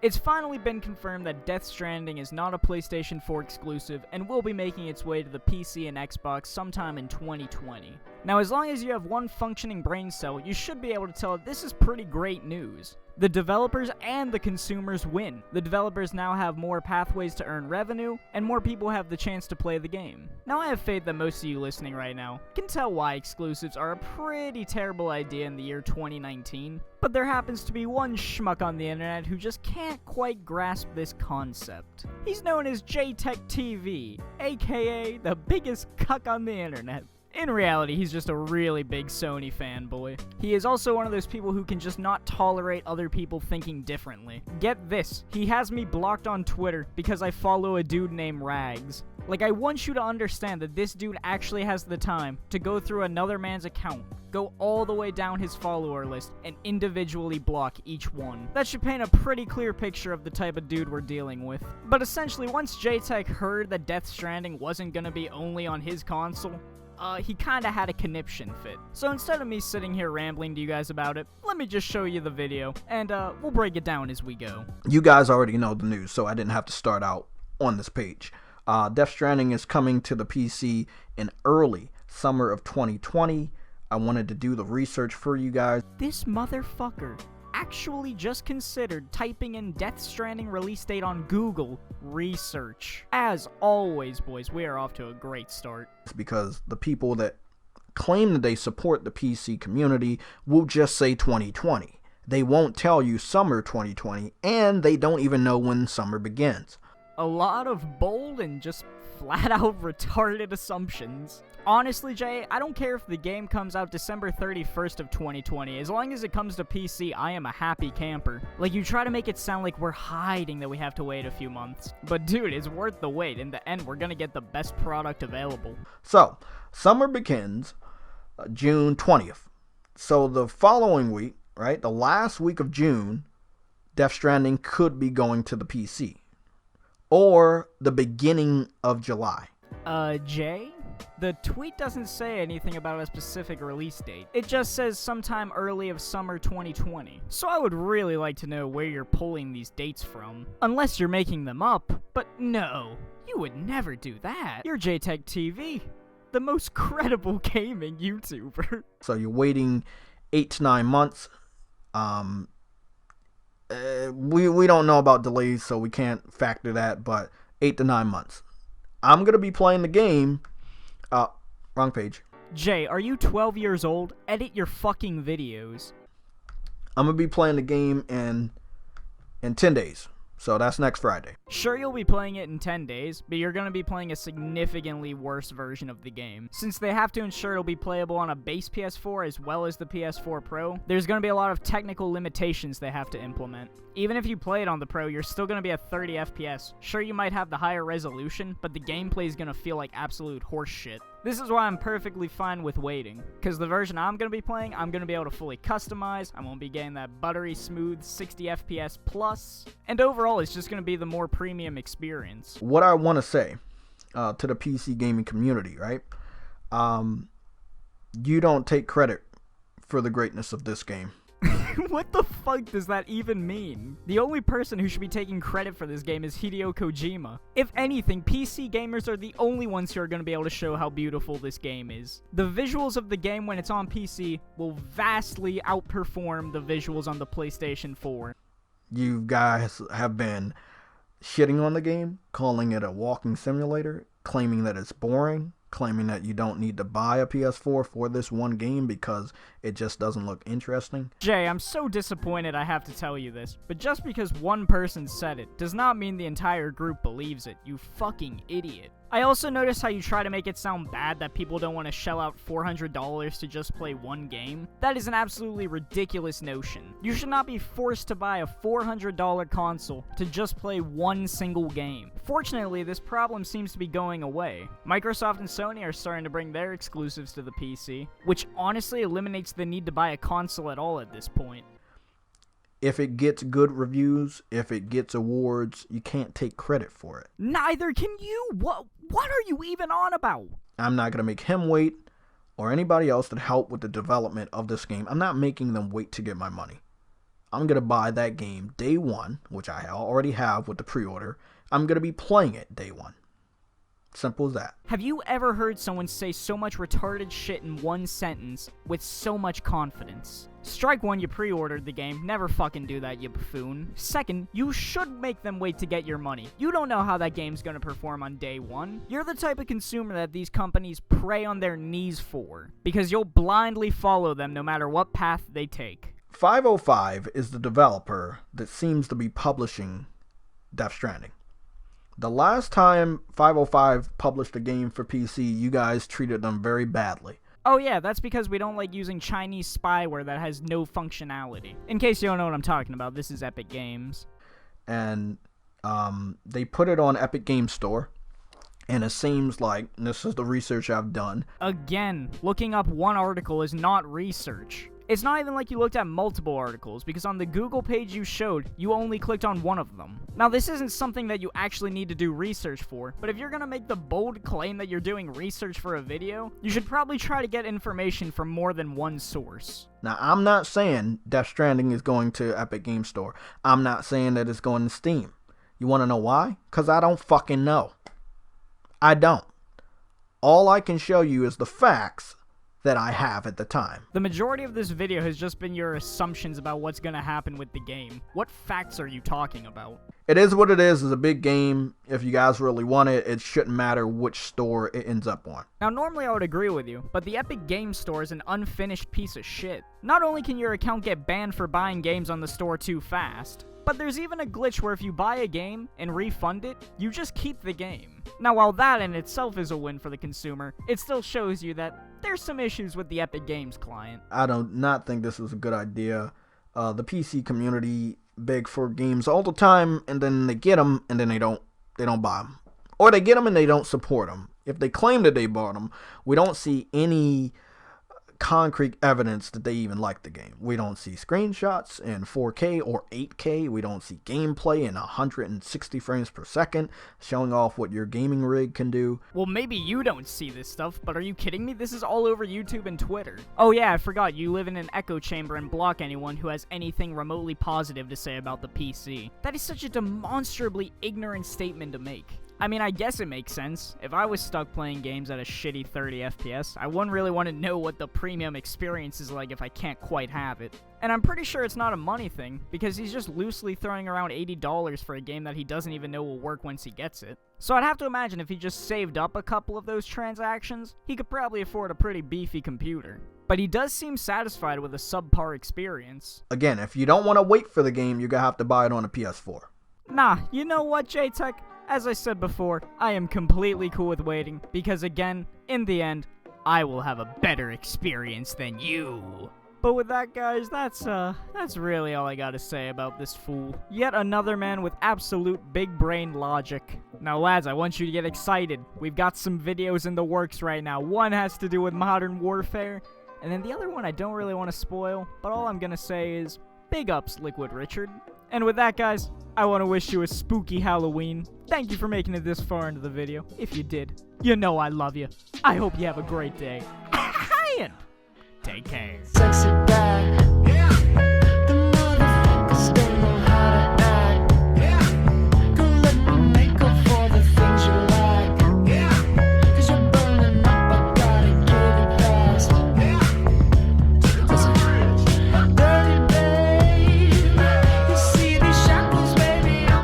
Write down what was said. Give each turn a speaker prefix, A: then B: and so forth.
A: It's finally been confirmed that Death Stranding is not a PlayStation 4 exclusive and will be making its way to the PC and Xbox sometime in 2020. Now, as long as you have one functioning brain cell, you should be able to tell that this is pretty great news. The developers and the consumers win. The developers now have more pathways to earn revenue, and more people have the chance to play the game. Now, I have faith that most of you listening right now can tell why exclusives are a pretty terrible idea in the year 2019, but there happens to be one schmuck on the internet who just can't quite grasp this concept. He's known as Jaytechtv, aka the biggest cuck on the internet. In reality, he's just a really big Sony fanboy. He is also one of those people who can just not tolerate other people thinking differently. Get this, he has me blocked on Twitter because I follow a dude named Rags. Like, I want you to understand that this dude actually has the time to go through another man's account, go all the way down his follower list, and individually block each one. That should paint a pretty clear picture of the type of dude we're dealing with. But essentially, once Jaytech heard that Death Stranding wasn't gonna be only on his console, he kinda had a conniption fit. So instead of me sitting here rambling to you guys about it, let me just show you the video, and we'll break it down as we go.
B: You guys already know the news, so I didn't have to start out on this page. Death Stranding is coming to the PC in early summer of 2020. I wanted to do the research for you guys.
A: This motherfucker actually just considered typing in Death Stranding release date on Google research. As always, boys, we are off to a great start.
B: It's because the people that claim that they support the PC community will just say 2020. They won't tell you summer 2020, and they don't even know when summer begins.
A: A lot of bold and just flat out retarded assumptions. Honestly, Jay, I don't care if the game comes out December 31st of 2020. As long as it comes to PC, I am a happy camper. Like, you try to make it sound like we're hiding that we have to wait a few months. But dude, it's worth the wait. In the end, we're gonna get the best product available.
B: So, summer begins June 20th. So the following week, right, the last week of June, Death Stranding could be going to the PC. Or the beginning of July.
A: Jay? The tweet doesn't say anything about a specific release date. It just says sometime early of summer 2020. So I would really like to know where you're pulling these dates from. Unless you're making them up. But no, you would never do that. You're Jaytechtv, the most credible gaming YouTuber.
B: So you're waiting 8 to 9 months. We don't know about delays, so we can't factor that, but 8 to 9 months. I'm going to be playing the game. Wrong page.
A: Jay, are you 12 years old? Edit your fucking videos.
B: I'm going to be playing the game in 10 days. So that's next Friday.
A: Sure, you'll be playing it in 10 days, but you're going to be playing a significantly worse version of the game. Since they have to ensure it'll be playable on a base PS4 as well as the PS4 Pro, there's going to be a lot of technical limitations they have to implement. Even if you play it on the Pro, you're still going to be at 30 FPS. Sure, you might have the higher resolution, but the gameplay is going to feel like absolute horse shit. This is why I'm perfectly fine with waiting, because the version I'm going to be playing, I'm going to be able to fully customize, I won't be getting that buttery smooth 60 FPS plus, and overall it's just going to be the more premium experience.
B: What I want to say to the PC gaming community, right? You don't take credit for the greatness of this game.
A: What the fuck does that even mean? The only person who should be taking credit for this game is Hideo Kojima. If anything, PC gamers are the only ones who are going to be able to show how beautiful this game is. The visuals of the game when it's on PC will vastly outperform the visuals on the PlayStation 4.
B: You guys have been shitting on the game, calling it a walking simulator, claiming that it's boring, claiming that you don't need to buy a PS4 for this one game because it just doesn't look interesting.
A: Jay, I'm so disappointed I have to tell you this, but just because one person said it does not mean the entire group believes it, you fucking idiot. I also noticed how you try to make it sound bad that people don't want to shell out $400 to just play one game. That is an absolutely ridiculous notion. You should not be forced to buy a $400 console to just play one single game. Fortunately, this problem seems to be going away. Microsoft and Sony are starting to bring their exclusives to the PC, which honestly eliminates the need to buy a console at all at this point.
B: If it gets good reviews, if it gets awards, you can't take credit for it.
A: Neither can you. What are you even on about?
B: I'm not going to make him wait, or anybody else that helped with the development of this game. I'm not making them wait to get my money. I'm going to buy that game day one, which I already have with the pre-order. I'm going to be playing it day one. Simple as that.
A: Have you ever heard someone say so much retarded shit in one sentence with so much confidence? Strike one, you pre-ordered the game. Never fucking do that, you buffoon. Second, you should make them wait to get your money. You don't know how that game's gonna perform on day one. You're the type of consumer that these companies prey on their knees for, because you'll blindly follow them no matter what path they take.
B: 505 is the developer that seems to be publishing Death Stranding. The last time 505 published a game for PC, you guys treated them very badly.
A: Oh yeah, that's because we don't like using Chinese spyware that has no functionality. In case you don't know what I'm talking about, this is Epic Games.
B: And they put it on Epic Games Store. And it seems like, this is the research I've done.
A: Again, looking up one article is not research. It's not even like you looked at multiple articles, because on the Google page you showed, you only clicked on one of them. Now, this isn't something that you actually need to do research for, but if you're gonna make the bold claim that you're doing research for a video, you should probably try to get information from more than one source.
B: Now, I'm not saying Death Stranding is going to Epic Games Store. I'm not saying that it's going to Steam. You wanna know why? Because I don't fucking know. I don't. All I can show you is the facts that I have at the time.
A: The majority of this video has just been your assumptions about what's gonna happen with the game. What facts are you talking about?
B: It is what it is. It's a big game. If you guys really want it, it shouldn't matter which store it ends up on.
A: Now, normally I would agree with you, but the Epic Games Store is an unfinished piece of shit. Not only can your account get banned for buying games on the store too fast, but there's even a glitch where if you buy a game and refund it, you just keep the game. Now, while that in itself is a win for the consumer, it still shows you that there's some issues with the Epic Games client.
B: I do not think this is a good idea. The PC community beg for games all the time, and then they get them, and then they don't buy them. Or they get them and they don't support them. If they claim that they bought them, we don't see any concrete evidence that they even like the game. We don't see screenshots in 4K or 8K. We don't see gameplay in 160 frames per second showing off what your gaming rig can do.
A: Well, maybe you don't see this stuff, but are you kidding me? This is all over YouTube and Twitter. Oh yeah, I forgot, you live in an echo chamber and block anyone who has anything remotely positive to say about the PC. That is such a demonstrably ignorant statement to make. I mean, I guess it makes sense. If I was stuck playing games at a shitty 30 FPS, I wouldn't really want to know what the premium experience is like if I can't quite have it. And I'm pretty sure it's not a money thing, because he's just loosely throwing around $80 for a game that he doesn't even know will work once he gets it. So I'd have to imagine if he just saved up a couple of those transactions, he could probably afford a pretty beefy computer. But he does seem satisfied with a subpar experience.
B: Again, if you don't want to wait for the game, you're going to have to buy it on a PS4.
A: Nah, you know what, Jaytech? As I said before, I am completely cool with waiting, because again, in the end, I will have a better experience than you. But with that, guys, that's really all I gotta say about this fool. Yet another man with absolute big brain logic. Now lads, I want you to get excited. We've got some videos in the works right now. One has to do with Modern Warfare, and then the other one I don't really want to spoil, but all I'm gonna say is, big ups, Liquid Richard. And with that, guys, I want to wish you a spooky Halloween. Thank you for making it this far into the video. If you did, you know I love you. I hope you have a great day. And take care.
C: Sexy